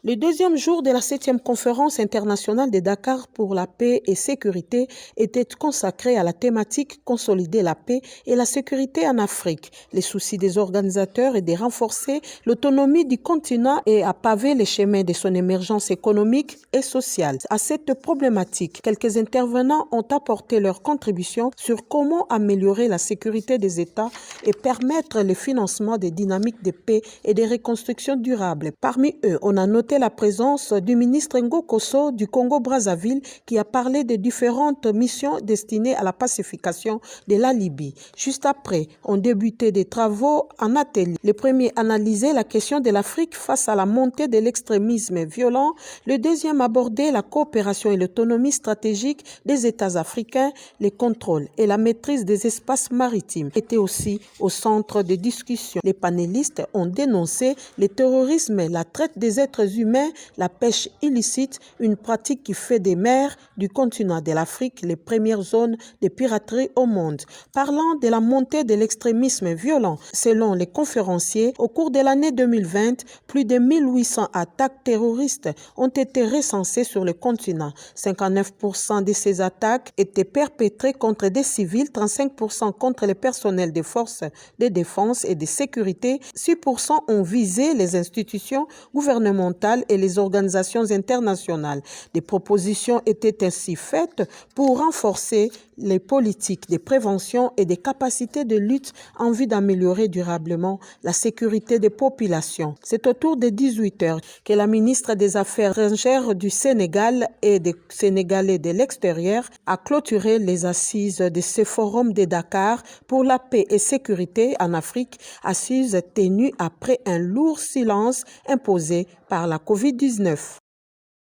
Le deuxième jour de la 7e conférence internationale de Dakar pour la paix et sécurité était consacré à la thématique consolider la paix et la sécurité en Afrique. Les soucis des organisateurs est de renforcer l'autonomie du continent et à paver les chemins de son émergence économique et sociale. À cette problématique, quelques intervenants ont apporté leur contribution sur comment améliorer la sécurité des États et permettre le financement des dynamiques de paix et de reconstruction durable. Parmi eux, on a noté la présence du ministre Ngo Kosso du Congo-Brazzaville qui a parlé de différentes missions destinées à la pacification de la Libye. Juste après, on débuté des travaux en atelier. Le premier analysait la question de l'Afrique face à la montée de l'extrémisme violent. Le deuxième abordait la coopération et l'autonomie stratégique des États africains. Les contrôles et la maîtrise des espaces maritimes étaient aussi au centre des discussions. Les panélistes ont dénoncé le terrorisme, la traite des êtres humains, la pêche illicite, une pratique qui fait des mers du continent de l'Afrique les premières zones de piraterie au monde. Parlant de la montée de l'extrémisme violent, selon les conférenciers, au cours de l'année 2020, plus de 1800 attaques terroristes ont été recensées sur le continent. 59% de ces attaques étaient perpétrées contre des civils, 35% contre les personnels des forces de défense et de sécurité, 6% ont visé les institutions gouvernementales et les organisations internationales. Des propositions étaient ainsi faites pour renforcer les politiques de prévention et des capacités de lutte en vue d'améliorer durablement la sécurité des populations. C'est autour de 18 heures que la ministre des Affaires étrangères du Sénégal et des Sénégalais de l'extérieur a clôturé les assises de ce forum de Dakar pour la paix et sécurité en Afrique, assises tenues après un lourd silence imposé par la COVID-19.